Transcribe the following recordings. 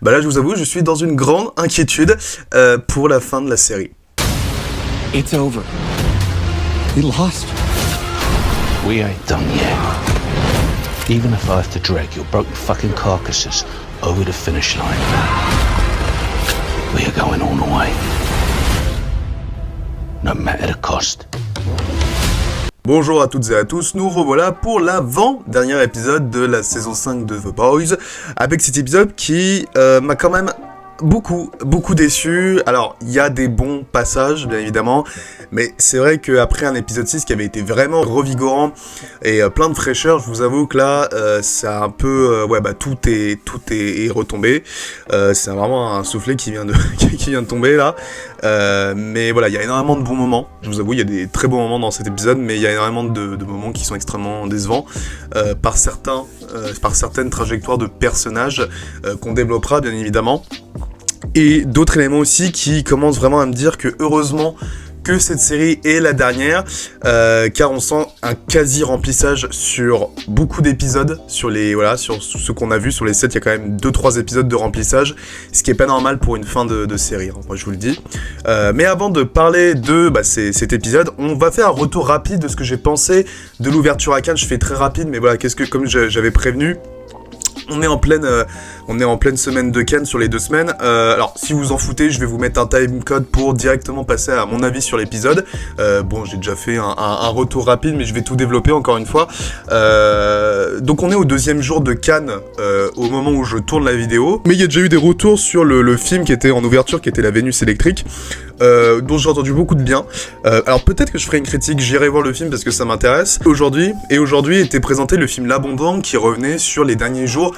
Bah là, je vous avoue, je suis dans une grande inquiétude pour la fin de la série. It's over. We lost. We ain't done yet. Even if I have to drag your broken fucking carcasses over the finish line, we are going all the way. No matter the cost. Bonjour à toutes et à tous, nous revoilà pour l'avant-dernier épisode de la saison 5 de The Boys, avec cet épisode qui m'a quand même beaucoup déçu. Alors, il y a des bons passages, bien évidemment, mais c'est vrai qu'après un épisode 6 qui avait été vraiment revigorant et plein de fraîcheur, je vous avoue que là, ça a un peu... tout est retombé. C'est vraiment un soufflet qui vient de tomber, là. Mais voilà, il y a énormément de bons moments. Je vous avoue, il y a des très bons moments dans cet épisode, mais il y a énormément de moments qui sont extrêmement décevants par certaines trajectoires de personnages qu'on développera, bien évidemment. Et d'autres éléments aussi qui commencent vraiment à me dire que heureusement que cette série est la dernière, car on sent un quasi-remplissage sur beaucoup d'épisodes, sur ce qu'on a vu, sur les 7, il y a quand même 2-3 épisodes de remplissage, ce qui est pas normal pour une fin de série, hein, moi je vous le dis. Mais avant de parler de cet épisode, on va faire un retour rapide de ce que j'ai pensé de l'ouverture à Cannes. Je fais très rapide, mais voilà, comme j'avais prévenu, on est en pleine semaine de Cannes sur les 2 semaines. Alors, si vous en foutez, je vais vous mettre un timecode pour directement passer à mon avis sur l'épisode. J'ai déjà fait un retour rapide, mais je vais tout développer encore une fois. Donc, on est au 2e jour de Cannes au moment où je tourne la vidéo. Mais il y a déjà eu des retours sur le film qui était en ouverture, qui était La Vénus électrique, dont j'ai entendu beaucoup de bien. Alors, peut-être que je ferai une critique, j'irai voir le film parce que ça m'intéresse. Aujourd'hui était présenté le film L'Abondant qui revenait sur les derniers jours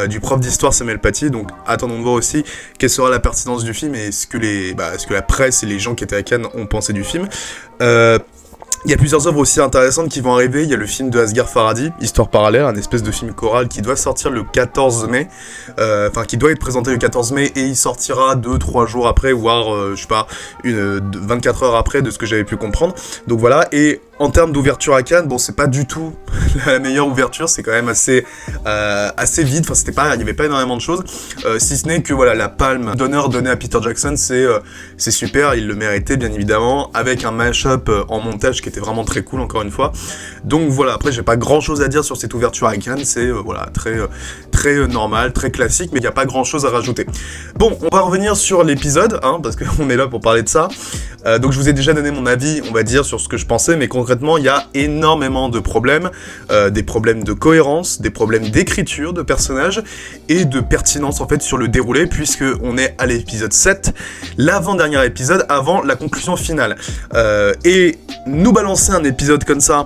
du prof d'histoire Samuel Paty, donc attendons de voir aussi quelle sera la pertinence du film et ce que la presse et les gens qui étaient à Cannes ont pensé du film. Il y a plusieurs œuvres aussi intéressantes qui vont arriver. Il y a le film de Asghar Farhadi, Histoire parallèle, un espèce de film choral qui doit sortir le 14 mai, qui doit être présenté le 14 mai et il sortira 2-3 jours après, voire 24 heures après de ce que j'avais pu comprendre. Donc voilà, et en termes d'ouverture à Cannes, bon, c'est pas du tout la meilleure ouverture, c'est quand même assez vide, enfin il y avait pas énormément de choses, si ce n'est que voilà, la palme d'honneur donnée à Peter Jackson, c'est super, il le méritait bien évidemment, avec un mash-up en montage qui était vraiment très cool encore une fois. Donc voilà, après j'ai pas grand chose à dire sur cette ouverture à Cannes, c'est très normal, très classique, mais il n'y a pas grand chose à rajouter. Bon, on va revenir sur l'épisode, hein, parce qu'on est là pour parler de ça. Donc je vous ai déjà donné mon avis, on va dire, sur ce que je pensais, mais concrètement, il y a énormément de problèmes, des problèmes de cohérence, des problèmes d'écriture de personnages, et de pertinence en fait sur le déroulé, puisque on est à l'épisode 7, l'avant-dernier épisode, avant la conclusion finale. Et nous balancer un épisode comme ça,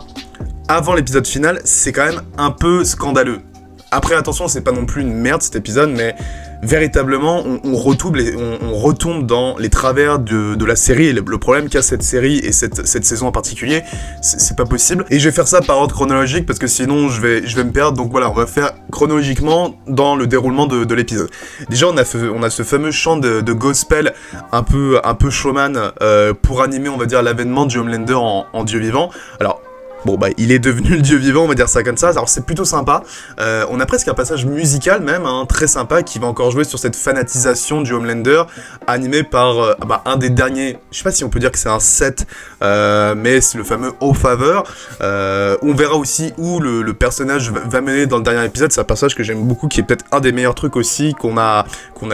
avant l'épisode final, c'est quand même un peu scandaleux. Après, attention, c'est pas non plus une merde cet épisode, mais véritablement, on retombe dans les travers de la série, et le problème qu'a cette série et cette saison en particulier, c'est pas possible. Et je vais faire ça par ordre chronologique, parce que sinon je vais me perdre, donc voilà, on va faire chronologiquement dans le déroulement de l'épisode. Déjà, on a ce fameux chant de gospel, un peu showman, pour animer, on va dire, l'avènement du Homelander en dieu vivant. Alors, il est devenu le dieu vivant, on va dire ça comme ça, alors c'est plutôt sympa. On a presque un passage musical même, hein, très sympa, qui va encore jouer sur cette fanatisation du Homelander, animé par un des derniers, je sais pas si on peut dire que c'est un set, mais c'est le fameux Au Faveur. On verra aussi où le personnage va mener dans le dernier épisode, c'est un passage que j'aime beaucoup, qui est peut-être un des meilleurs trucs aussi qu'on a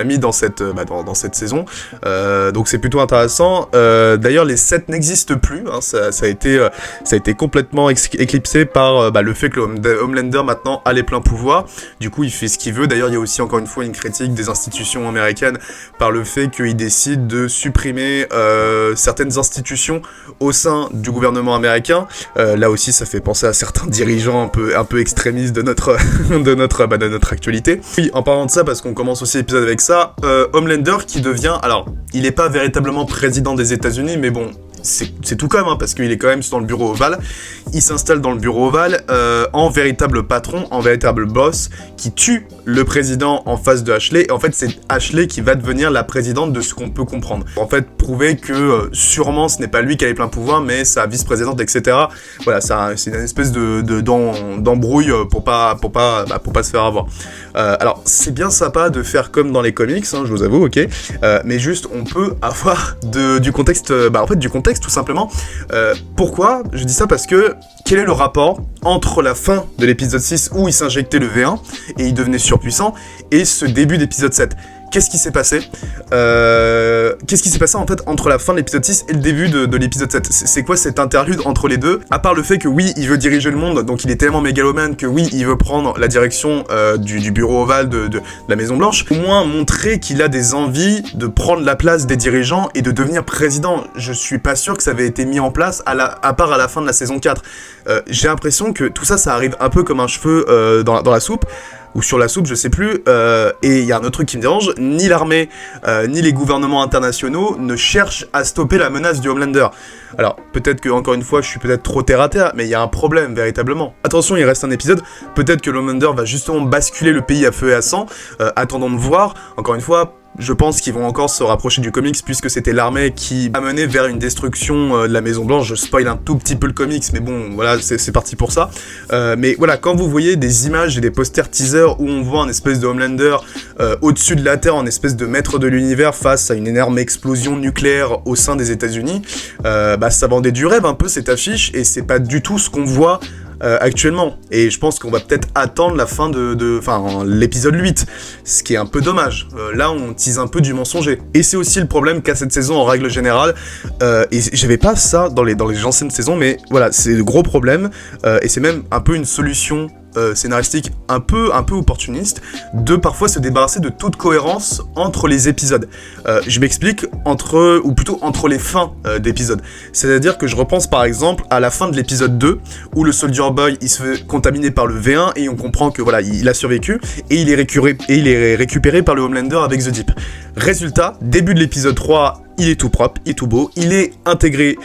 mis dans cette saison. Donc c'est plutôt intéressant. D'ailleurs, les sets n'existent plus, hein, ça a été complètement éclipsé par le fait que le Homelander maintenant a les pleins pouvoirs. Du coup, il fait ce qu'il veut. D'ailleurs, il y a aussi encore une fois une critique des institutions américaines par le fait qu'il décide de supprimer certaines institutions au sein du gouvernement américain. Là aussi, ça fait penser à certains dirigeants un peu extrémistes de notre actualité. Oui, en parlant de ça, parce qu'on commence aussi l'épisode avec ça, Homelander qui devient, alors, il n'est pas véritablement président des États-Unis, mais bon, c'est tout comme, hein, parce qu'il est quand même dans le bureau ovale. Il s'installe dans le bureau ovale en véritable patron, en véritable boss, qui tue le président en face de Ashley. Et en fait, c'est Ashley qui va devenir la présidente de ce qu'on peut comprendre. En fait, prouver que sûrement ce n'est pas lui qui a les pleins pouvoirs, mais sa vice-présidente, etc. Voilà, c'est une espèce d'embrouille pour pas se faire avoir. Alors, c'est bien sympa de faire comme dans les comics, hein, je vous avoue, ok, mais juste, on peut avoir du contexte, du contexte tout simplement. Pourquoi je dis ça? Parce que quel est le rapport entre la fin de l'épisode 6 où il s'injectait le V1 et il devenait surpuissant et ce début d'épisode 7? Qu'est-ce qui s'est passé en fait entre la fin de l'épisode 6 et le début de l'épisode 7? C'est quoi cet interlude entre les deux? À part le fait que oui, il veut diriger le monde, donc il est tellement mégalomane que oui, il veut prendre la direction du bureau ovale de la Maison Blanche, au moins montrer qu'il a des envies de prendre la place des dirigeants et de devenir président. Je suis pas sûr que ça avait été mis en place à part à la fin de la saison 4. J'ai l'impression que tout ça arrive un peu comme un cheveu dans la soupe, ou sur la soupe, je sais plus, et il y a un autre truc qui me dérange, ni l'armée, ni les gouvernements internationaux ne cherchent à stopper la menace du Homelander. Alors, peut-être que, encore une fois, je suis peut-être trop terre à terre, mais il y a un problème, véritablement. Attention, il reste un épisode, peut-être que le Homelander va justement basculer le pays à feu et à sang, attendons de voir, encore une fois. Je pense qu'ils vont encore se rapprocher du comics puisque c'était l'armée qui a mené vers une destruction de la Maison Blanche. Je spoil un tout petit peu le comics, mais bon, voilà, c'est parti pour ça. Mais voilà, quand vous voyez des images et des posters teaser où on voit un espèce de Homelander au-dessus de la Terre, en espèce de maître de l'univers face à une énorme explosion nucléaire au sein des États-Unis, ça vendait du rêve un peu cette affiche et c'est pas du tout ce qu'on voit actuellement, et je pense qu'on va peut-être attendre la fin l'épisode 8, ce qui est un peu dommage. Là on tease un peu du mensonger, et c'est aussi le problème qu'a cette saison en règle générale, et j'avais pas ça dans les anciennes saisons, mais voilà, c'est le gros problème, et c'est même un peu une solution scénaristique un peu opportuniste, de parfois se débarrasser de toute cohérence entre les épisodes. Je m'explique, entre les fins d'épisodes. C'est-à-dire que je repense par exemple à la fin de l'épisode 2, où le Soldier Boy il se fait contaminer par le V1, et on comprend que voilà, il a survécu, et il est récupéré par le Homelander avec The Deep. Résultat, début de l'épisode 3, il est tout propre, il est tout beau, il est intégré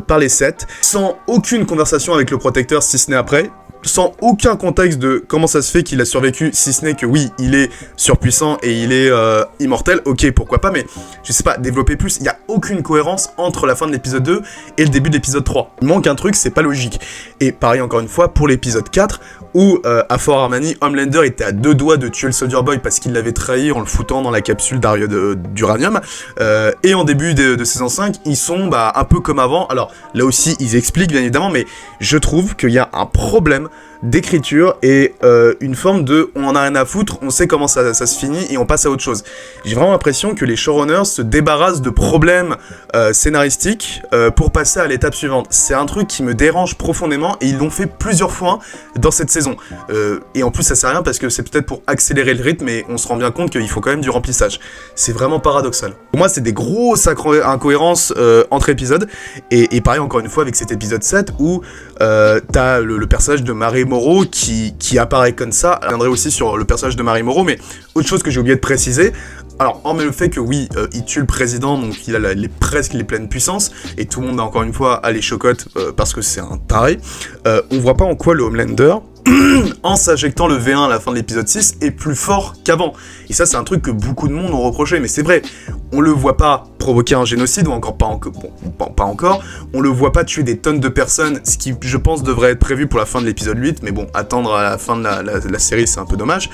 par les 7, sans aucune conversation avec le protecteur, si ce n'est après, sans aucun contexte de comment ça se fait qu'il a survécu, si ce n'est que oui, il est surpuissant et il est immortel, ok, pourquoi pas, mais je sais pas, développer plus, il y a aucune cohérence entre la fin de l'épisode 2 et le début de l'épisode 3. Il manque un truc, c'est pas logique. Et pareil encore une fois pour l'épisode 4, où à Fort Harmony, Homelander était à 2 doigts de tuer le Soldier Boy parce qu'il l'avait trahi en le foutant dans la capsule d'uranium, et en début de saison 5, ils sont un peu comme avant. Alors là aussi, ils expliquent bien évidemment, mais je trouve qu'il y a un problème d'écriture et une forme de on en a rien à foutre, on sait comment ça se finit et on passe à autre chose. J'ai vraiment l'impression que les showrunners se débarrassent de problèmes scénaristiques pour passer à l'étape suivante. C'est un truc qui me dérange profondément et ils l'ont fait plusieurs fois dans cette saison. Et en plus ça sert à rien parce que c'est peut-être pour accélérer le rythme, mais on se rend bien compte qu'il faut quand même du remplissage. C'est vraiment paradoxal. Pour moi c'est des grosses incohérences entre épisodes, et pareil encore une fois avec cet épisode 7 où t'as le personnage de Mary Morrow qui apparaît comme ça. Je reviendrai aussi sur le personnage de Mary Morrow, mais autre chose que j'ai oublié de préciser, alors hormis le fait que oui, il tue le président, donc il a presque les pleines puissances, et tout le monde encore une fois a les chocottes parce que c'est un taré, on voit pas en quoi le Homelander, en s'injectant le V1 à la fin de l'épisode 6, est plus fort qu'avant. Et ça c'est un truc que beaucoup de monde ont reproché, mais c'est vrai, on le voit pas provoquer un génocide, ou encore pas encore, on le voit pas tuer des tonnes de personnes, ce qui je pense devrait être prévu pour la fin de l'épisode 8, mais bon, attendre à la fin de la série c'est un peu dommage.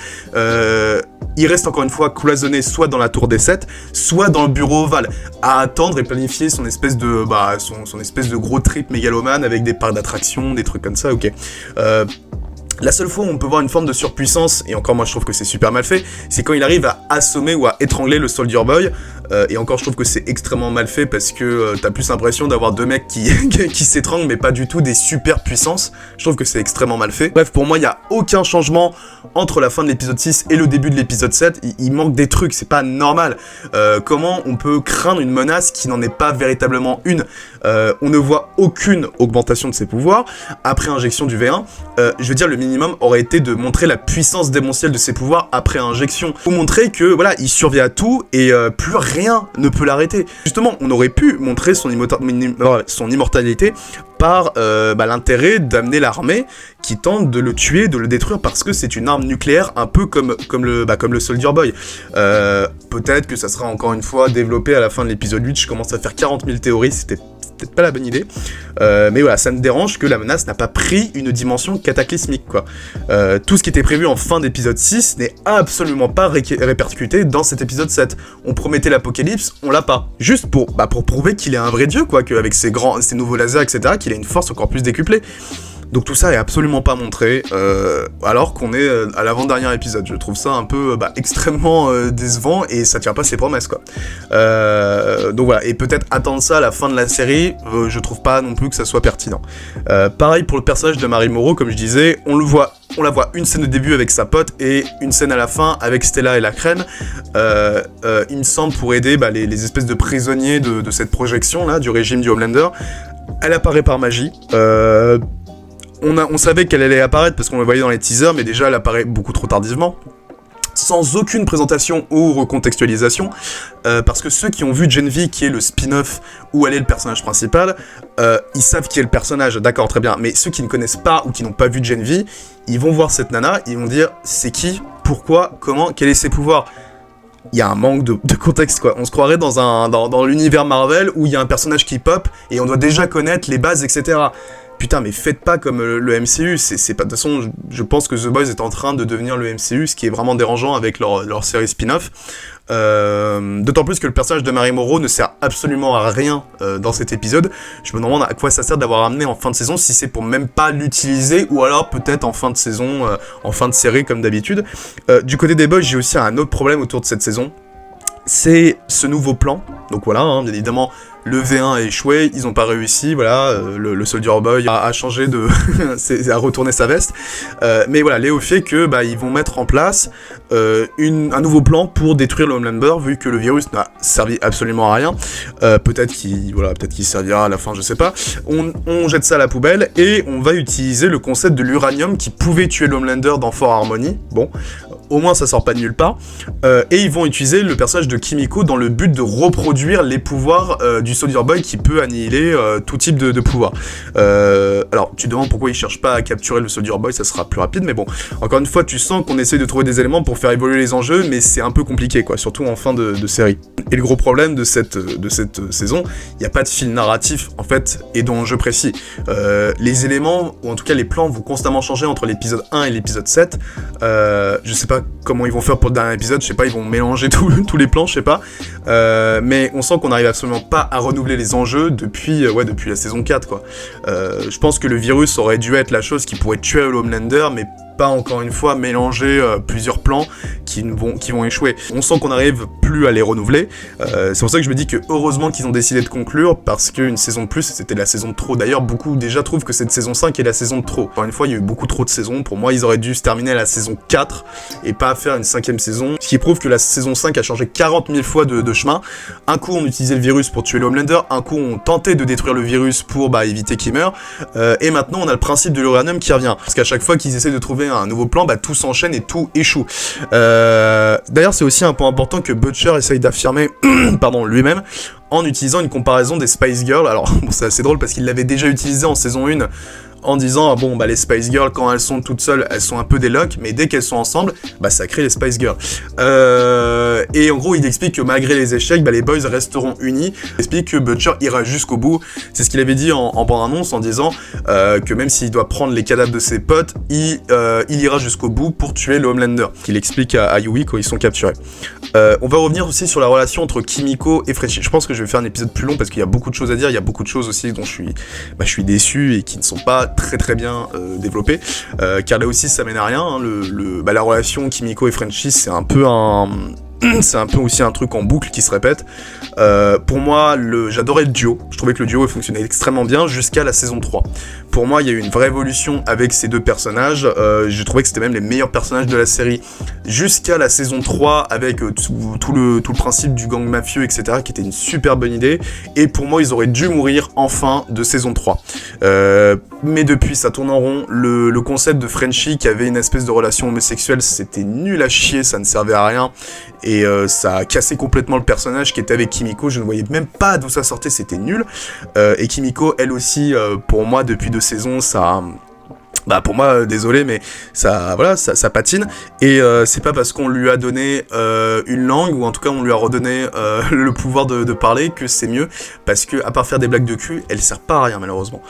Il reste encore une fois cloisonné soit dans la tour des 7, soit dans le bureau ovale, à attendre et planifier son espèce de son espèce de gros trip mégalomane avec des parcs d'attractions, des trucs comme ça, ok. La seule fois où on peut voir une forme de surpuissance, et encore moi je trouve que c'est super mal fait, c'est quand il arrive à assommer ou à étrangler le Soldier Boy, et encore je trouve que c'est extrêmement mal fait parce que t'as plus l'impression d'avoir deux mecs qui s'étranglent mais pas du tout des super puissances. Je trouve que c'est extrêmement mal fait. Bref, pour moi il n'y a aucun changement entre la fin de l'épisode 6 et le début de l'épisode 7, il manque des trucs, c'est pas normal. Comment on peut craindre une menace qui n'en est pas véritablement une? On ne voit aucune augmentation de ses pouvoirs après injection du V1. Je veux dire, le minimum aurait été de montrer la puissance démentielle de ses pouvoirs après injection, pour montrer que voilà, il survit à tout et plus rien rien ne peut l'arrêter. Justement, on aurait pu montrer son immortalité par l'intérêt d'amener l'armée qui tente de le tuer, de le détruire, parce que c'est une arme nucléaire, un peu comme le Soldier Boy. Peut-être que ça sera encore une fois développé à la fin de l'épisode 8, je commence à faire 40 000 théories, c'était peut-être pas la bonne idée, mais voilà, ça me dérange que la menace n'a pas pris une dimension cataclysmique, quoi. Tout ce qui était prévu en fin d'épisode 6 n'est absolument pas répercuté dans cet épisode 7. On promettait l'apocalypse, on l'a pas. Juste pour prouver qu'il est un vrai dieu, quoi, qu'avec ses nouveaux lasers, etc., qu'il a une force encore plus décuplée. Donc tout ça est absolument pas montré, alors qu'on est à l'avant-dernier épisode. Je trouve ça un peu extrêmement décevant et ça tient pas ses promesses, quoi. Donc voilà, et peut-être attendre ça à la fin de la série, je trouve pas non plus que ça soit pertinent. Pareil pour le personnage de Mary Morrow, comme je disais, on la voit une scène de début avec sa pote et une scène à la fin avec Stella et la crème. Il me semble pour aider les espèces de prisonniers de cette projection là, du régime du Homelander. Elle apparaît par magie. On savait qu'elle allait apparaître parce qu'on la voyait dans les teasers, mais déjà elle apparaît beaucoup trop tardivement, sans aucune présentation ou recontextualisation, parce que ceux qui ont vu Gen V, qui est le spin-off où elle est le personnage principal, ils savent qui est le personnage, d'accord, très bien, mais ceux qui ne connaissent pas ou qui n'ont pas vu Gen V, ils vont voir cette nana, ils vont dire c'est qui, pourquoi, comment, quels sont ses pouvoirs. Il y a un manque de contexte, quoi. On se croirait dans l'univers Marvel où il y a un personnage qui pop et on doit déjà connaître les bases, etc. Putain, mais faites pas comme le MCU, c'est pas... De toute façon, je pense que The Boys est en train de devenir le MCU, ce qui est vraiment dérangeant avec leur série spin-off. D'autant plus que le personnage de Mary Morrow ne sert absolument à rien dans cet épisode. Je me demande à quoi ça sert d'avoir amené en fin de saison, si c'est pour même pas l'utiliser, ou alors peut-être en fin de saison, en fin de série comme d'habitude. Du côté des Boys, j'ai aussi un autre problème autour de cette saison. C'est ce nouveau plan. Donc voilà, bien évidemment, le V1 a échoué, ils ont pas réussi, voilà, le Soldier Boy a changé a retourné sa veste, mais voilà, Léo fait que ils vont mettre en place un nouveau plan pour détruire le Homelander, vu que le virus n'a servi absolument à rien. Peut-être qu'il servira à la fin, je sais pas. On jette ça à la poubelle et on va utiliser le concept de l'uranium qui pouvait tuer le Homelander dans For Harmony. Bon, au moins ça sort pas de nulle part. Et ils vont utiliser le personnage de Kimiko dans le but de reproduire les pouvoirs du Soldier Boy qui peut annihiler tout type de pouvoir. Alors, tu te demandes pourquoi ils cherchent pas à capturer le Soldier Boy, ça sera plus rapide, mais bon, encore une fois, tu sens qu'on essaie de trouver des éléments pour faire évoluer les enjeux, mais c'est un peu compliqué, quoi, surtout en fin de série. Et le gros problème de cette saison, il n'y a pas de fil narratif, en fait, et d'enjeu précis. Les éléments, ou en tout cas les plans, vont constamment changer entre l'épisode 1 et l'épisode 7. Je sais pas comment ils vont faire pour le dernier épisode, je sais pas, ils vont mélanger tous les plans, je sais pas. Mais on sent qu'on n'arrive absolument pas à renouveler les enjeux depuis la saison 4, quoi. Je pense que le virus aurait dû être la chose qui pourrait tuer le Homelander, mais pas encore une fois mélanger plusieurs plans qui vont échouer. On sent qu'on n'arrive plus à les renouveler. C'est pour ça que je me dis que heureusement qu'ils ont décidé de conclure, parce qu'une saison de plus, c'était la saison de trop. D'ailleurs, beaucoup déjà trouvent que cette saison 5 est la saison de trop. Encore une fois, il y a eu beaucoup trop de saisons. Pour moi, ils auraient dû se terminer à la saison 4 et pas faire une 5ème saison. Ce qui prouve que la saison 5 a changé 40 000 fois de chemin. Un coup, on utilisait le virus pour tuer le Homelander. Un coup, on tentait de détruire le virus pour éviter qu'il meure. Et maintenant, on a le principe de l'uranium qui revient. Parce qu'à chaque fois qu'ils essaient de trouver un nouveau plan, tout s'enchaîne et tout échoue. D'ailleurs, c'est aussi un point important que Butcher essaye d'affirmer lui-même en utilisant une comparaison des Spice Girls. Alors, bon, c'est assez drôle parce qu'il l'avait déjà utilisé en saison 1 en disant les Spice Girls, quand elles sont toutes seules, elles sont un peu des locks, mais dès qu'elles sont ensemble, ça crée les Spice Girls. Et en gros, il explique que malgré les échecs, les boys resteront unis. Il explique que Butcher ira jusqu'au bout. C'est ce qu'il avait dit en bande-annonce, en disant que même s'il doit prendre les cadavres de ses potes, il ira jusqu'au bout pour tuer le Homelander, qu'il explique à Yui quand ils sont capturés. On va revenir aussi sur la relation entre Kimiko et Frenchie. Je pense que je vais faire un épisode plus long parce qu'il y a beaucoup de choses à dire, il y a beaucoup de choses aussi dont je suis déçu et qui ne sont pas très très bien développées, car là aussi ça mène à rien, hein. La relation Kimiko et Frenchie, c'est un peu aussi un truc en boucle qui se répète. Pour moi, j'adorais le duo. Je trouvais que le duo fonctionnait extrêmement bien jusqu'à la saison 3. pour moi, il y a eu une vraie évolution avec ces deux personnages. Je trouvais que c'était même les meilleurs personnages de la série jusqu'à la saison 3 avec tout le principe du gang mafieux, etc., qui était une super bonne idée. Et pour moi, ils auraient dû mourir en fin de saison 3. Mais depuis, ça tourne en rond. Le concept de Frenchie qui avait une espèce de relation homosexuelle, c'était nul à chier, ça ne servait à rien. Et ça a cassé complètement le personnage qui était avec Kimiko. Je ne voyais même pas d'où ça sortait, c'était nul. Et Kimiko, elle aussi, pour moi, depuis 2 saisons, ça... Bah pour moi, désolé, mais ça patine. Et c'est pas parce qu'on lui a donné une langue, ou en tout cas on lui a redonné le pouvoir de parler, que c'est mieux. Parce que à part faire des blagues de cul, elle sert pas à rien malheureusement.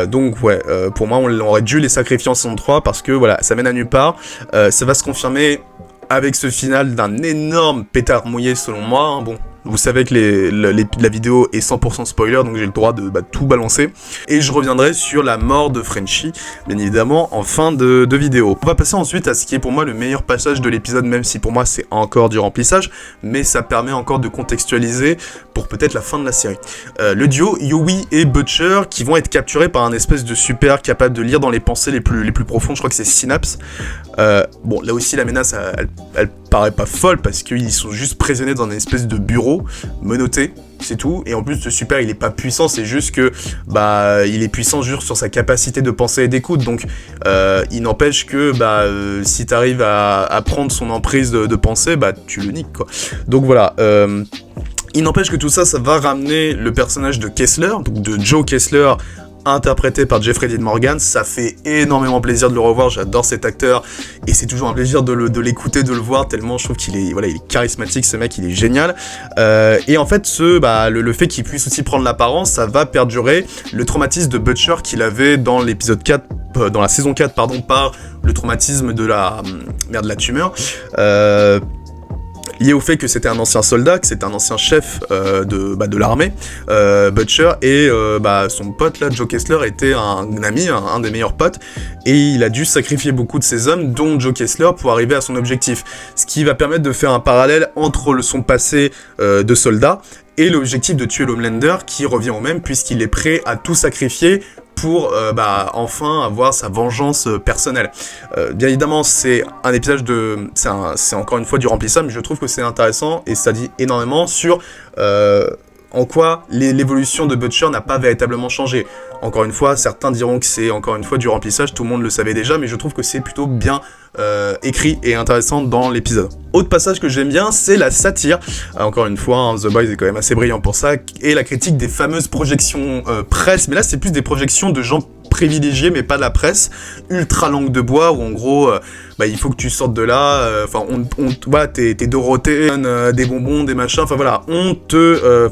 Donc ouais, pour moi on aurait dû les sacrifier en saison 3, parce que voilà, ça mène à nulle part. Ça va se confirmer avec ce final d'un énorme pétard mouillé selon moi, hein. Bon, vous savez que la vidéo est 100% spoiler, donc j'ai le droit de tout balancer. Et je reviendrai sur la mort de Frenchie, bien évidemment, en fin de vidéo. On va passer ensuite à ce qui est pour moi le meilleur passage de l'épisode, même si pour moi c'est encore du remplissage, mais ça permet encore de contextualiser pour peut-être la fin de la série. Le duo Yui et Butcher qui vont être capturés par un espèce de super capable de lire dans les pensées les plus profondes, je crois que c'est Synapse. Bon, là aussi la menace, elle paraît pas folle, parce qu'ils sont juste prisonniers dans une espèce de bureau menotté, c'est tout. Et en plus, ce super, il est pas puissant, c'est juste que il est puissant juste sur sa capacité de penser et d'écoute. Donc il n'empêche que si t'arrives à prendre son emprise de pensée, tu le niques, quoi. Donc voilà. Il n'empêche que tout ça, ça va ramener le personnage de Kessler, donc de Joe Kessler, interprété par Jeffrey Dean Morgan. Ça fait énormément plaisir de le revoir, j'adore cet acteur, et c'est toujours un plaisir de l'écouter, de le voir, tellement je trouve qu'il est, il est charismatique, ce mec, il est génial. Et en fait, le fait qu'il puisse aussi prendre l'apparence, ça va perdurer le traumatisme de Butcher qu'il avait dans l'épisode 4, dans la saison 4, pardon, par le traumatisme de la tumeur. Lié au fait que c'était un ancien soldat, que c'était un ancien chef de l'armée, Butcher, et son pote là, Joe Kessler, était un ami, un des meilleurs potes, et il a dû sacrifier beaucoup de ses hommes, dont Joe Kessler, pour arriver à son objectif. Ce qui va permettre de faire un parallèle entre son passé de soldat et l'objectif de tuer l'Homelander, qui revient au même, puisqu'il est prêt à tout sacrifier pour enfin avoir sa vengeance personnelle. Bien évidemment, c'est un épisode c'est encore une fois du remplissage, mais je trouve que c'est intéressant et ça dit énormément sur en quoi l'évolution de Butcher n'a pas véritablement changé. Encore une fois, certains diront que c'est encore une fois du remplissage, tout le monde le savait déjà, mais je trouve que c'est plutôt bien écrit et intéressant dans l'épisode. Autre passage que j'aime bien, c'est la satire. Encore une fois, The Boys est quand même assez brillant pour ça, et la critique des fameuses projections presse, mais là c'est plus des projections de gens privilégiés, mais pas de la presse, ultra langue de bois, où en gros, il faut que tu sortes de là, voilà, t'es Dorothée, des bonbons, des machins, enfin voilà,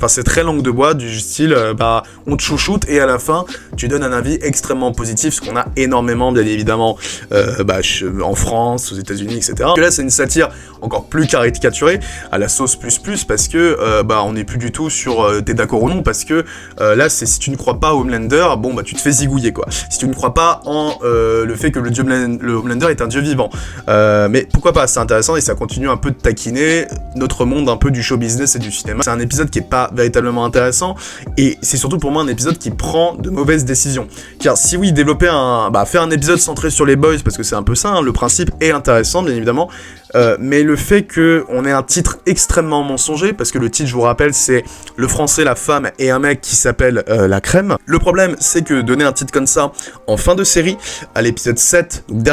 c'est très langue de bois, du style, on te chouchoute, et à la fin, tu donnes un avis extrêmement positif, ce qu'on a énormément, bien évidemment, en France, aux États-Unis, etc. Que là, c'est une satire encore plus caricaturée, à la sauce plus, parce que, on n'est plus du tout sur t'es d'accord ou non, parce que là, si tu ne crois pas au Homelander, tu te fais zigouiller, quoi. Si tu ne crois pas en le fait que le Homelander est un dieu vivant. Mais pourquoi pas, c'est intéressant, et ça continue un peu de taquiner notre monde un peu du show business et du cinéma. C'est un épisode qui est pas véritablement intéressant, et c'est surtout pour moi un épisode qui prend de mauvaises décisions. Car si oui, faire un épisode centré sur les boys, parce que c'est un peu ça, hein, le principe est intéressant, bien évidemment, mais le fait qu'on ait un titre extrêmement mensonger, parce que le titre, je vous rappelle, c'est le français, la femme et un mec qui s'appelle la crème. Le problème, c'est que donner un titre comme ça en fin de série, à l'épisode 7, donc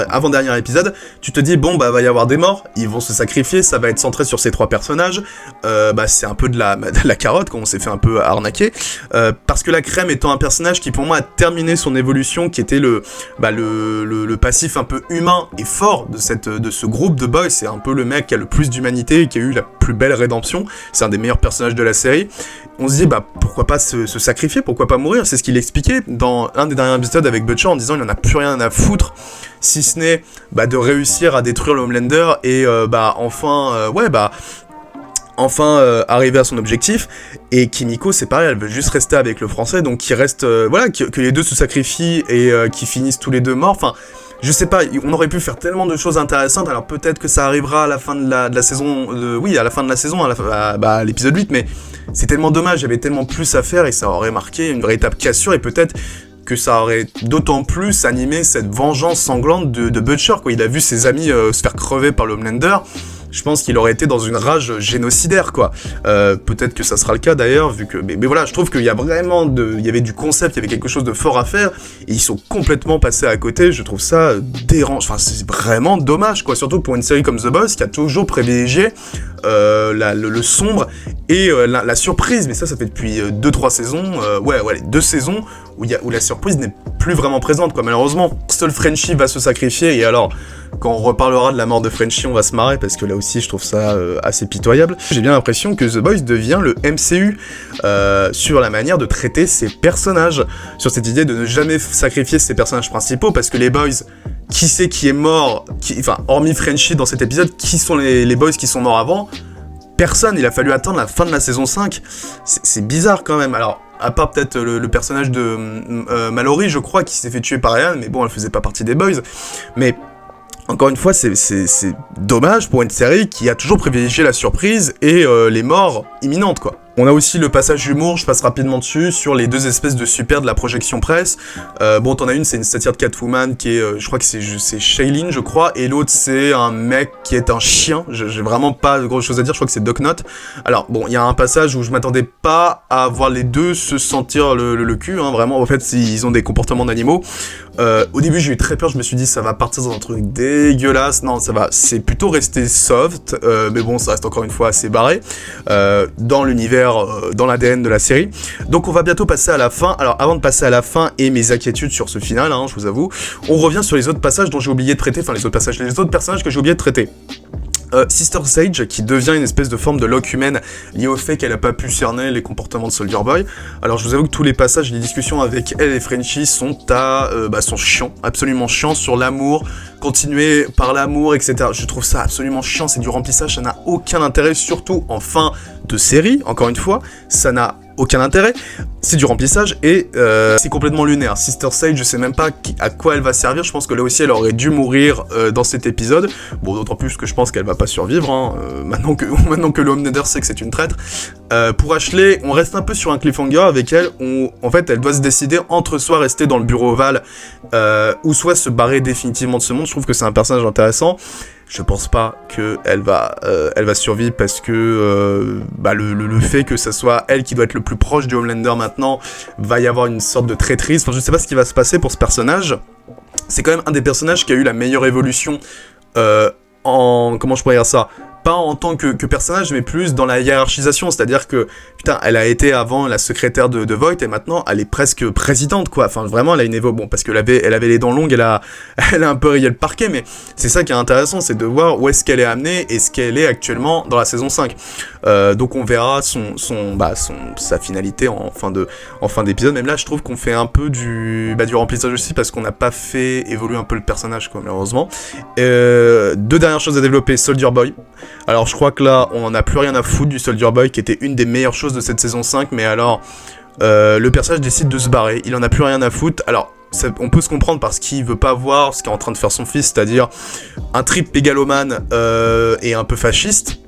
avant-dernier épisode, tu te dis, va y avoir des morts, ils vont se sacrifier, ça va être centré sur ces 3 personnages, c'est un peu de la carotte, quand on s'est fait un peu arnaquer, parce que la crème étant un personnage qui pour moi a terminé son évolution, qui était le passif un peu humain et fort de ce groupe de boys, c'est un peu le mec qui a le plus d'humanité et qui a eu la plus belle rédemption, c'est un des meilleurs personnages de la série. On se dit, pourquoi pas se sacrifier, pourquoi pas mourir, c'est ce qu'il expliquait dans un des derniers épisodes avec Butcher, en disant il en a plus rien à foutre, si ce n'est de réussir à détruire le Homelander et enfin arriver à son objectif. Et Kimiko, c'est pareil, elle veut juste rester avec le français, donc qu'il reste, que les deux se sacrifient et qu'ils finissent tous les deux morts. Enfin, je sais pas, on aurait pu faire tellement de choses intéressantes, alors peut-être que ça arrivera à la fin de la saison, à la fin de la saison, à l'épisode 8, mais c'est tellement dommage, il y avait tellement plus à faire et ça aurait marqué une véritable cassure, et peut-être que ça aurait d'autant plus animé cette vengeance sanglante de Butcher, quoi. Il a vu ses amis se faire crever par le Homelander. Je pense qu'il aurait été dans une rage génocidaire, quoi. Peut-être que ça sera le cas d'ailleurs, vu que... Mais voilà, je trouve qu'il y a vraiment il y avait du concept, il y avait quelque chose de fort à faire, et ils sont complètement passés à côté. Je trouve ça dérangeant. Enfin, c'est vraiment dommage, quoi. Surtout pour une série comme The Boys, qui a toujours privilégié le sombre et la surprise. Mais ça fait depuis 2-3 saisons, les 2 saisons, où la surprise n'est plus vraiment présente, quoi. Malheureusement, seul Frenchie va se sacrifier, et alors... Quand on reparlera de la mort de Frenchie, on va se marrer, parce que là aussi, je trouve ça assez pitoyable. J'ai bien l'impression que The Boys devient le MCU sur la manière de traiter ses personnages, sur cette idée de ne jamais sacrifier ses personnages principaux, parce que les Boys, qui c'est qui est mort, hormis Frenchie dans cet épisode, qui sont les Boys qui sont morts avant? Personne, il a fallu attendre la fin de la saison 5. C'est bizarre quand même. Alors, à part peut-être le personnage de Mallory, je crois, qui s'est fait tuer par Ryan, mais bon, elle faisait pas partie des Boys. Mais... Encore une fois, c'est dommage pour une série qui a toujours privilégié la surprise et les morts imminentes, quoi. On a aussi le passage humour, je passe rapidement dessus, sur les 2 espèces de super de la projection presse. T'en as une, c'est une satire de Catwoman qui est, je crois que c'est Shailene, je crois, et l'autre c'est un mec qui est un chien. J'ai vraiment pas de grosses choses à dire, je crois que c'est Doc Knot. Alors bon, il y a un passage où je m'attendais pas à voir les deux se sentir le cul, hein, vraiment. En fait, ils ont des comportements d'animaux. Au début, j'ai eu très peur, je me suis dit ça va partir dans un truc dégueulasse. Non, c'est plutôt resté soft, mais bon, ça reste encore une fois assez barré dans l'univers, dans l'ADN de la série. Donc on va bientôt passer à la fin. Alors avant de passer à la fin et mes inquiétudes sur ce final, hein, je vous avoue, on revient sur les autres passages dont j'ai oublié de traiter, les autres personnages que j'ai oublié de traiter. Sister Sage, qui devient une espèce de forme de loque humaine liée au fait qu'elle a pas pu cerner les comportements de Soldier Boy. Alors je vous avoue que tous les passages et les discussions avec elle et Frenchie sont chiants, absolument chiants, sur l'amour, continuer par l'amour, etc. Je trouve ça absolument chiant, c'est du remplissage, ça n'a aucun intérêt, surtout en fin de série, encore une fois, ça n'a aucun intérêt, c'est du remplissage et c'est complètement lunaire. Sister Sage, je sais même pas à quoi elle va servir, je pense que là aussi elle aurait dû mourir dans cet épisode, bon d'autant plus que je pense qu'elle va pas survivre, hein, maintenant que le Homelander sait que c'est une traître. Pour Ashley, on reste un peu sur un cliffhanger avec elle, en fait elle doit se décider entre soit rester dans le bureau ovale, ou soit se barrer définitivement de ce monde. Je trouve que c'est un personnage intéressant. Je pense pas qu'elle va survivre parce que le fait que ça soit elle qui doit être le plus proche du Homelander maintenant, va y avoir une sorte de traîtrise. Enfin, je sais pas ce qui va se passer pour ce personnage. C'est quand même un des personnages qui a eu la meilleure évolution comment je pourrais dire ça, pas en tant que personnage, mais plus dans la hiérarchisation, c'est-à-dire que, putain, elle a été avant la secrétaire de Voight, et maintenant, elle est presque présidente, quoi. Enfin, vraiment, elle a une évolution, bon, parce qu'elle avait les dents longues, elle a un peu rayé le parquet, mais c'est ça qui est intéressant, c'est de voir où est-ce qu'elle est amenée, et ce qu'elle est actuellement dans la saison 5. Donc on verra sa finalité en fin d'épisode. Même là, je trouve qu'on fait un peu du remplissage aussi, parce qu'on n'a pas fait évoluer un peu le personnage, quoi, malheureusement. 2 dernières choses à développer. Soldier Boy. Alors je crois que là, on n'a plus rien à foutre du Soldier Boy, qui était une des meilleures choses de cette saison 5, mais alors, le personnage décide de se barrer, il en a plus rien à foutre. Alors, on peut se comprendre parce qu'il veut pas voir ce qu'est en train de faire son fils, c'est-à-dire un trip mégalomane et un peu fasciste.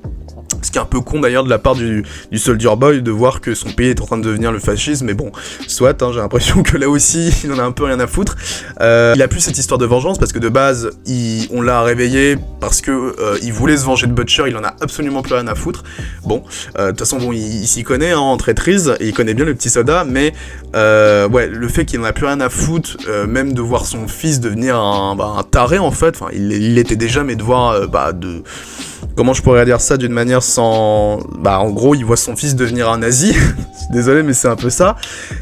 Ce qui est un peu con d'ailleurs de la part du Soldier Boy de voir que son pays est en train de devenir le fascisme, mais bon, soit, hein, j'ai l'impression que là aussi, il en a un peu rien à foutre. Il a plus cette histoire de vengeance, parce que de base, on l'a réveillé parce que il voulait se venger de Butcher, il en a absolument plus rien à foutre. Bon, de toute façon, bon, il s'y connaît, hein, en traîtrise, et il connaît bien le petit soldat, mais le fait qu'il en a plus rien à foutre, même de voir son fils devenir un taré, en fait, enfin, il l'était déjà, mais de voir, comment je pourrais dire ça d'une manière sans... en gros, il voit son fils devenir un nazi. Désolé, mais c'est un peu ça.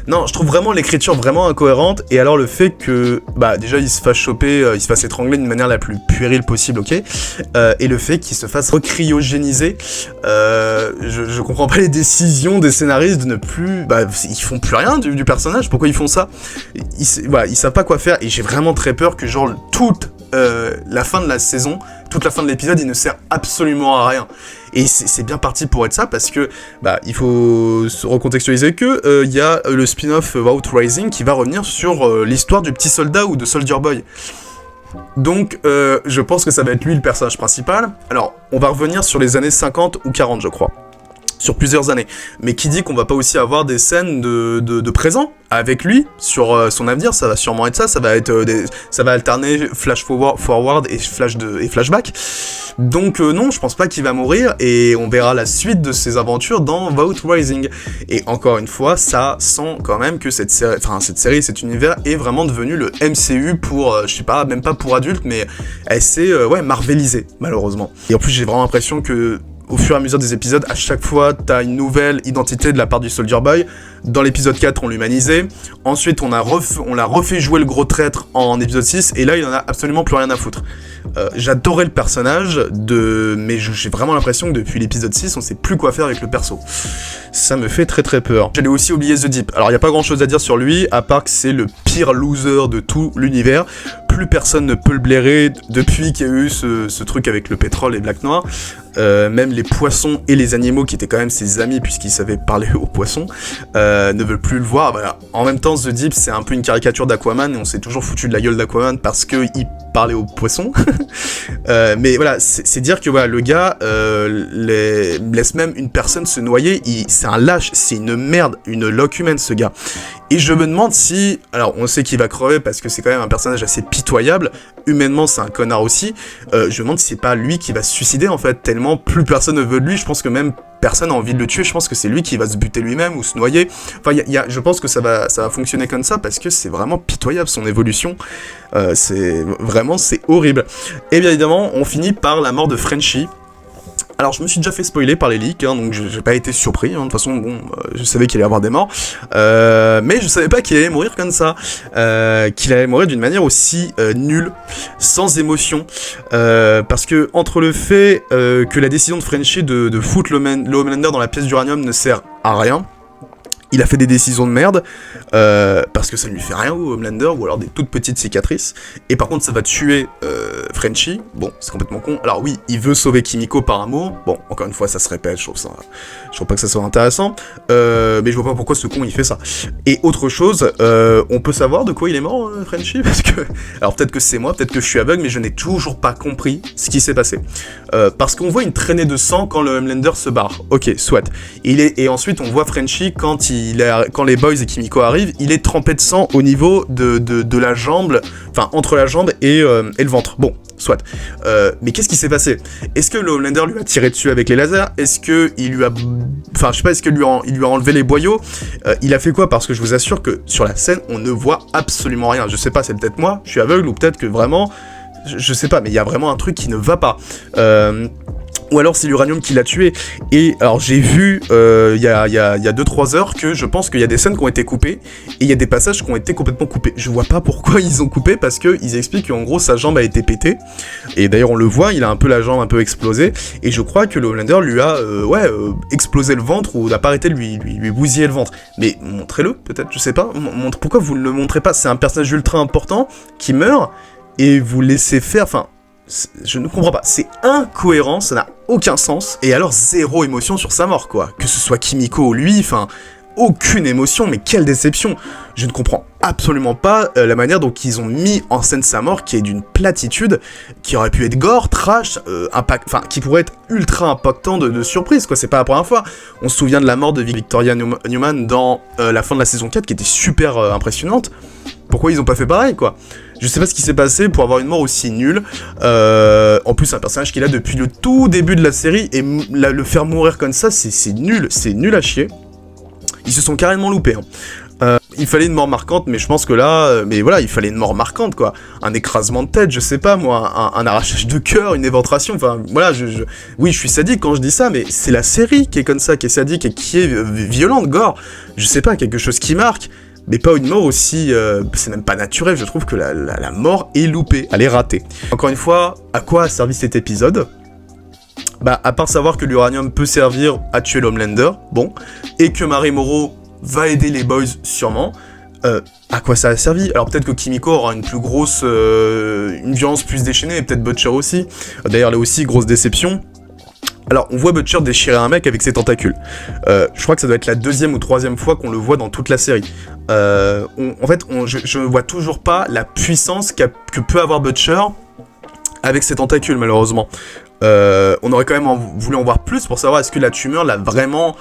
Non, je trouve vraiment l'écriture vraiment incohérente. Et alors le fait que, déjà, il se fasse choper, il se fasse étrangler d'une manière la plus puérile possible, ok. Et le fait qu'il se fasse recryogéniser. Je comprends pas les décisions des scénaristes de ne plus... ils font plus rien du personnage. Pourquoi ils font ça? Ils savent pas quoi faire. Et j'ai vraiment très peur que, genre, toute la fin de la saison... Toute la fin de l'épisode, il ne sert absolument à rien. Et c'est bien parti pour être ça, parce que il faut se recontextualiser que il y a le spin-off Outrising qui va revenir sur l'histoire du petit soldat ou de Soldier Boy. Donc, je pense que ça va être lui le personnage principal. Alors, on va revenir sur les années 50 ou 40, je crois. sur plusieurs années. Mais qui dit qu'on va pas aussi avoir des scènes de présent avec lui sur son avenir? Ça va sûrement être ça, ça va alterner flash forward et flashback. Donc non, je pense pas qu'il va mourir, et on verra la suite de ses aventures dans Vault Rising. Et encore une fois, ça sent quand même que cette série, cet univers est vraiment devenu le MCU pour, je sais pas, même pas pour adultes, mais elle s'est marvelisée, malheureusement. Et en plus, j'ai vraiment l'impression que au fur et à mesure des épisodes, à chaque fois, t'as une nouvelle identité de la part du Soldier Boy. Dans l'épisode 4, on l'humanisait. Ensuite, on l'a refait jouer le gros traître en épisode 6, et là, il en a absolument plus rien à foutre. J'adorais le personnage, mais j'ai vraiment l'impression que depuis l'épisode 6, on sait plus quoi faire avec le perso. Ça me fait très très peur. J'allais aussi oublier The Deep. Alors, il n'y a pas grand chose à dire sur lui, à part que c'est le pire loser de tout l'univers. Plus personne ne peut le blairer depuis qu'il y a eu ce truc avec le pétrole et Black Noir. Même les poissons et les animaux, qui étaient quand même ses amis puisqu'ils savaient parler aux poissons, ne veulent plus le voir. Voilà. En même temps, The Deep, c'est un peu une caricature d'Aquaman, et on s'est toujours foutu de la gueule d'Aquaman parce qu'il parlait aux poissons. Mais voilà, c'est dire que voilà, le gars laisse même une personne se noyer. C'est un lâche, c'est une merde, une loque humaine, ce gars. Et je me demande si... Alors, on sait qu'il va crever parce que c'est quand même un personnage assez pitoyable. Humainement, c'est un connard aussi. Je me demande si c'est pas lui qui va se suicider, en fait, tellement plus personne ne veut de lui. Je pense que même personne n'a envie de le tuer. Je pense que c'est lui qui va se buter lui-même ou se noyer. Enfin, je pense que ça va fonctionner comme ça parce que c'est vraiment pitoyable, son évolution. C'est horrible. Et bien évidemment, on finit par la mort de Frenchie. Alors, je me suis déjà fait spoiler par les leaks, donc j'ai pas été surpris. De toute façon, bon, je savais qu'il allait y avoir des morts, mais je savais pas qu'il allait mourir comme ça, qu'il allait mourir d'une manière aussi nulle, sans émotion, parce que entre le fait que la décision de Frenchie de foutre le Homelander dans la pièce d'uranium ne sert à rien. Il a fait des décisions de merde, parce que ça ne lui fait rien au Homelander, ou alors des toutes petites cicatrices. Et par contre, ça va tuer Frenchie. Bon, c'est complètement con. Alors oui, il veut sauver Kimiko par amour. Bon, encore une fois, ça se répète, je trouve pas que ça soit intéressant. Mais je vois pas pourquoi ce con, il fait ça. Et autre chose, on peut savoir de quoi il est mort, Frenchie? Parce que... Alors peut-être que c'est moi, peut-être que je suis aveugle, mais je n'ai toujours pas compris ce qui s'est passé. Parce qu'on voit une traînée de sang quand le Homelander se barre. Ok, soit. Et ensuite, on voit Frenchie quand les boys et Kimiko arrivent, il est trempé de sang au niveau de la jambe, enfin entre la jambe et le ventre. Bon, soit. Mais qu'est-ce qui s'est passé? Est-ce que le Homelander lui a tiré dessus avec les lasers? Est-ce que il lui a... Enfin, je sais pas, est-ce que il lui a enlevé les boyaux? Il a fait quoi? Parce que je vous assure que sur la scène, on ne voit absolument rien. Je sais pas, c'est peut-être moi, je suis aveugle, ou peut-être que vraiment... Je sais pas, mais il y a vraiment un truc qui ne va pas. Ou alors c'est l'uranium qui l'a tué. Et alors j'ai vu il y a 2-3 heures que je pense qu'il y a des scènes qui ont été coupées, et il y a des passages qui ont été complètement coupés. Je vois pas pourquoi ils ont coupé, parce que ils expliquent qu'en gros sa jambe a été pétée. Et d'ailleurs on le voit, il a un peu la jambe un peu explosée. Et je crois que le Homelander lui a explosé le ventre, ou n'a pas arrêté de lui bousiller le ventre. Mais montrez-le peut-être, je sais pas. Pourquoi vous ne le montrez pas? C'est un personnage ultra important qui meurt, et vous laissez faire... Enfin... Je ne comprends pas, c'est incohérent, ça n'a aucun sens, et alors zéro émotion sur sa mort, quoi. Que ce soit Kimiko ou lui, enfin, aucune émotion, mais quelle déception. Je ne comprends absolument pas la manière dont ils ont mis en scène sa mort, qui est d'une platitude, qui aurait pu être gore, trash, qui pourrait être ultra impactant de surprise, quoi. C'est pas la première fois. On se souvient de la mort de Victoria Newman dans la fin de la saison 4, qui était super impressionnante. Pourquoi ils ont pas fait pareil, quoi? Je sais pas ce qui s'est passé pour avoir une mort aussi nulle. En plus, c'est un personnage qu'il a depuis le tout début de la série, et le faire mourir comme ça, c'est nul à chier. Ils se sont carrément loupés. Il fallait une mort marquante, mais je pense que là... mais voilà, il fallait une mort marquante, quoi. Un écrasement de tête, je sais pas, moi, un arrachage de cœur, une éventration, enfin, voilà, oui, je suis sadique quand je dis ça, mais c'est la série qui est comme ça, qui est sadique et qui est violente, gore. Je sais pas, quelque chose qui marque. Mais pas une mort aussi... c'est même pas naturel, je trouve que la mort est loupée, elle est ratée. Encore une fois, à quoi a servi cet épisode? Bah, à part savoir que l'uranium peut servir à tuer l'Homelander, bon, et que Mary Morrow va aider les boys sûrement, à quoi ça a servi? Alors peut-être que Kimiko aura une plus grosse... une violence plus déchaînée, et peut-être Butcher aussi. D'ailleurs, là aussi, grosse déception. Alors, on voit Butcher déchirer un mec avec ses tentacules. Je crois que ça doit être la 2e ou 3e fois qu'on le voit dans toute la série. Je ne vois toujours pas la puissance que peut avoir Butcher avec ses tentacules, malheureusement. On aurait quand même voulu en voir plus pour savoir est-ce que la tumeur l'a vraiment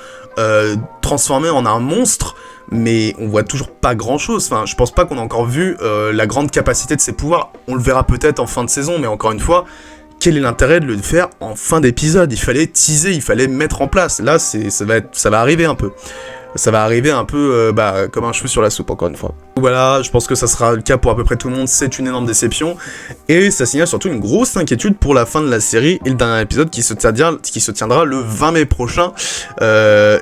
transformé en un monstre, mais on voit toujours pas grand-chose. Enfin, je pense pas qu'on a encore vu la grande capacité de ses pouvoirs. On le verra peut-être en fin de saison, mais encore une fois, quel est l'intérêt de le faire en fin d'épisode? Il fallait teaser, il fallait mettre en place. Là, ça va arriver un peu. Ça va arriver un peu comme un cheveu sur la soupe, encore une fois. Voilà, je pense que ça sera le cas pour à peu près tout le monde, c'est une énorme déception, et ça signale surtout une grosse inquiétude pour la fin de la série, et le dernier épisode qui se tiendra le 20 mai prochain.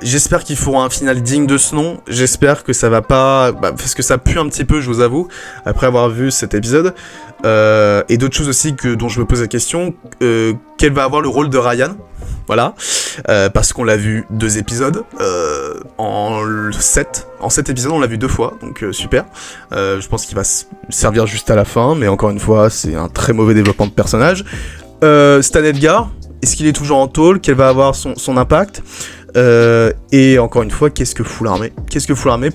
J'espère qu'ils feront un final digne de ce nom, j'espère que ça va pas... parce que ça pue un petit peu, je vous avoue, après avoir vu cet épisode, et d'autres choses aussi dont je me pose la question, quel va avoir le rôle de Ryan? Voilà, parce qu'on l'a vu 2 épisodes, en 7 épisodes on l'a vu 2 fois, donc super. Je pense qu'il va servir juste à la fin, mais encore une fois, c'est un très mauvais développement de personnage. Stan Edgar, est-ce qu'il est toujours en tôle? Quel va avoir son impact? Et encore une fois, qu'est-ce que fout l'armée? Qu'est-ce que fout l'armée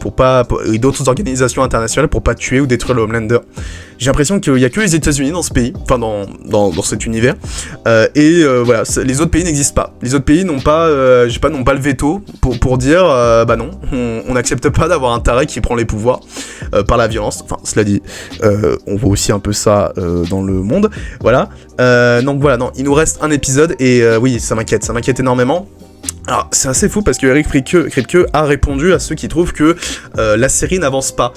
et d'autres organisations internationales pour pas tuer ou détruire le Homelander? J'ai l'impression qu'il y a que les États-Unis dans ce pays, enfin dans cet univers, voilà, les autres pays n'existent pas. Les autres pays n'ont pas le veto pour dire non, on n'accepte pas d'avoir un taré qui prend les pouvoirs par la violence. Enfin, cela dit, on voit aussi un peu ça dans le monde. Voilà. Donc voilà, non, il nous reste un épisode et oui, ça m'inquiète énormément. Alors, c'est assez fou parce que Eric Kripke a répondu à ceux qui trouvent que la série n'avance pas.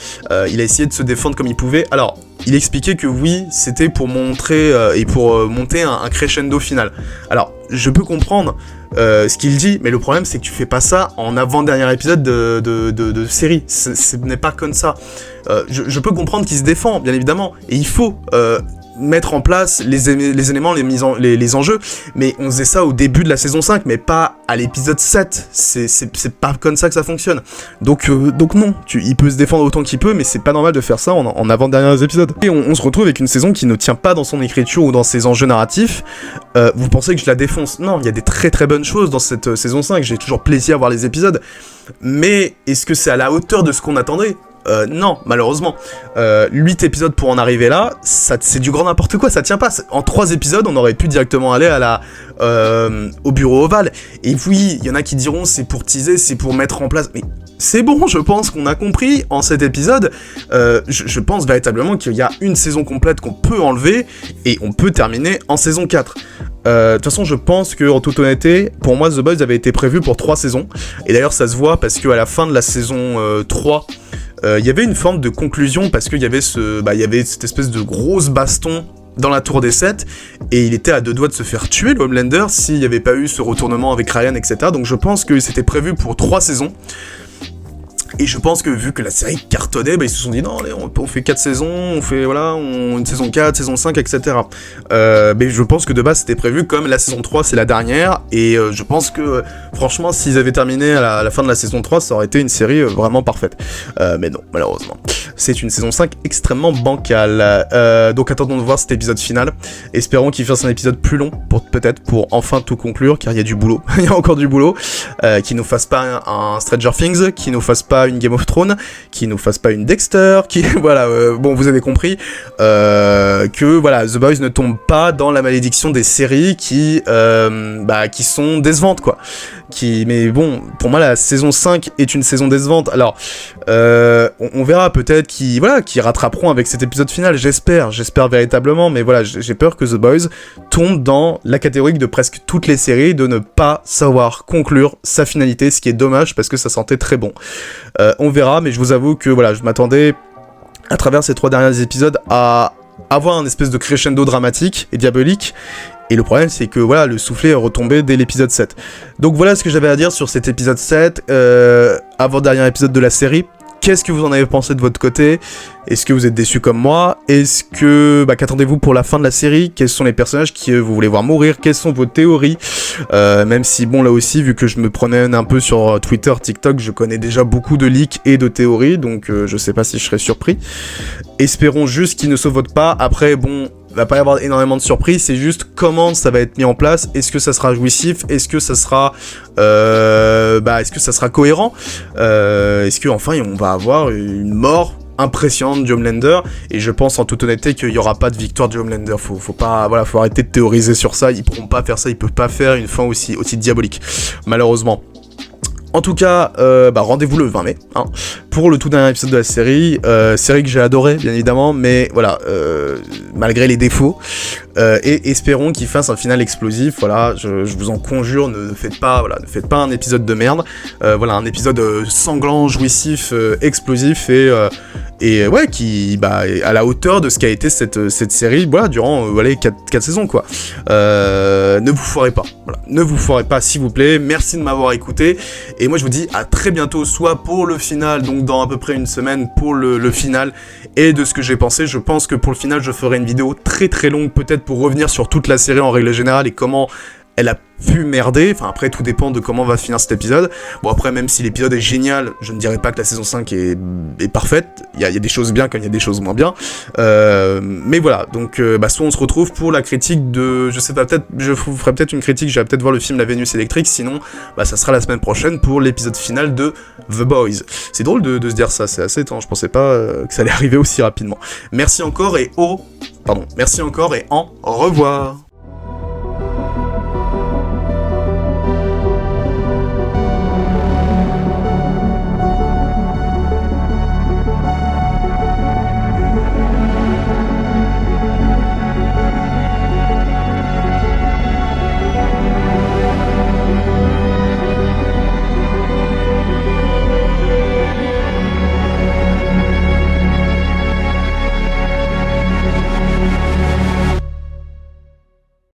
Il a essayé de se défendre comme il pouvait. Alors, il expliquait que oui, c'était pour montrer et pour monter un crescendo final. Alors, je peux comprendre ce qu'il dit, mais le problème c'est que tu fais pas ça en avant-dernier épisode de série. Ce n'est pas comme ça. Je peux comprendre qu'il se défend, bien évidemment, et il faut... mettre en place les éléments, les enjeux, mais on faisait ça au début de la saison 5, mais pas à l'épisode 7, c'est pas comme ça que ça fonctionne, donc non, il peut se défendre autant qu'il peut, mais c'est pas normal de faire ça en avant-derniers épisodes. Et on se retrouve avec une saison qui ne tient pas dans son écriture ou dans ses enjeux narratifs. Vous pensez que je la défonce? Non, il y a des très très bonnes choses dans cette saison 5, j'ai toujours plaisir à voir les épisodes, mais est-ce que c'est à la hauteur de ce qu'on attendait? Non, malheureusement. 8 épisodes pour en arriver là, c'est du grand n'importe quoi, ça tient pas. En 3 épisodes, on aurait pu directement aller au bureau ovale. Et oui, il y en a qui diront c'est pour teaser, c'est pour mettre en place... Mais c'est bon, je pense qu'on a compris en cet épisode. Je pense véritablement qu'il y a une saison complète qu'on peut enlever et on peut terminer en saison 4. De toute façon, je pense que, en toute honnêteté, pour moi, The Boys avait été prévu pour 3 saisons. Et d'ailleurs, ça se voit parce qu'à la fin de la saison 3... il y avait une forme de conclusion parce qu'il y avait il y avait cette espèce de grosse baston dans la tour des 7 et il était à 2 doigts de se faire tuer, le Homelander, s'il n'y avait pas eu ce retournement avec Ryan, etc. Donc je pense que c'était prévu pour 3 saisons. Et je pense que vu que la série cartonnait, ils se sont dit non, allez, on fait 4 saisons, on fait une saison 4, saison 5, etc. Mais je pense que de base c'était prévu comme la saison 3 c'est la dernière, et je pense que franchement s'ils avaient terminé à la fin de la saison 3, ça aurait été une série vraiment parfaite. Mais non, malheureusement. C'est une saison 5 extrêmement bancale. Donc attendons de voir cet épisode final. Espérons qu'il fasse un épisode plus long, peut-être pour enfin tout conclure, car il y a du boulot. Il y a encore du boulot. Qu'il nous fasse pas un Stranger Things, qu'il nous fasse pas une Game of Thrones, qu'il nous fasse pas une Dexter, voilà, bon vous avez compris, que voilà, The Boys ne tombe pas dans la malédiction des séries qui sont décevantes quoi. Mais bon, pour moi la saison 5 est une saison décevante. Alors, on verra peut-être qu'ils rattraperont avec cet épisode final, j'espère véritablement, mais voilà, j'ai peur que The Boys tombe dans la catégorie de presque toutes les séries de ne pas savoir conclure sa finalité, ce qui est dommage parce que ça sentait très bon. On verra, mais je vous avoue que voilà, je m'attendais à travers ces 3 derniers épisodes à avoir un espèce de crescendo dramatique et diabolique. Et le problème, c'est que voilà, le soufflet est retombé dès l'épisode 7. Donc voilà ce que j'avais à dire sur cet épisode 7, avant-dernier épisode de la série. Qu'est-ce que vous en avez pensé de votre côté? Est-ce que vous êtes déçus comme moi? Est-ce que qu'attendez-vous pour la fin de la série? Quels sont les personnages que vous voulez voir mourir? Quelles sont vos théories? Même si bon là aussi, vu que je me promène un peu sur Twitter, TikTok, je connais déjà beaucoup de leaks et de théories, donc je sais pas si je serais surpris. Espérons juste qu'ils ne se votent pas. Après bon, il va pas y avoir énormément de surprises, c'est juste comment ça va être mis en place. Est-ce que ça sera jouissif? Est-ce que ça sera cohérent? Est-ce que enfin on va avoir une mort impressionnante de Homelander, et je pense en toute honnêteté qu'il y aura pas de victoire de Homelander. Faut arrêter de théoriser sur ça, ils pourront pas faire ça, ils peuvent pas faire une fin aussi diabolique, malheureusement. En tout cas, rendez-vous le 20 mai, hein, pour le tout dernier épisode de la série que j'ai adoré, bien évidemment, mais voilà, malgré les défauts, et espérons qu'il fasse un final explosif. Voilà, je vous en conjure, ne faites pas un épisode de merde, un épisode sanglant, jouissif, explosif, et ouais, qui est à la hauteur de ce qu'a été cette série, voilà, durant 4 saisons, quoi. Ne vous foirez pas, voilà, ne vous foirez pas, s'il vous plaît. Merci de m'avoir écouté, et moi je vous dis à très bientôt, soit pour le final, donc dans à peu près une semaine pour le final, et de ce que j'ai pensé. Je pense que pour le final je ferai une vidéo très très longue, peut-être pour revenir sur toute la série en règle générale et comment elle a pu merder. Enfin, après, tout dépend de comment va finir cet épisode. Bon, après, même si l'épisode est génial, je ne dirais pas que la saison 5 est parfaite. Il y a des choses bien comme il y a des choses moins bien. Mais voilà, donc, soit on se retrouve pour la critique de... Je sais pas, peut-être, je vous ferai peut-être une critique, j'irai peut-être voir le film La Vénus électrique, sinon, ça sera la semaine prochaine pour l'épisode final de The Boys. C'est drôle de se dire ça, c'est assez étrange, je pensais pas que ça allait arriver aussi rapidement. Merci encore et au revoir.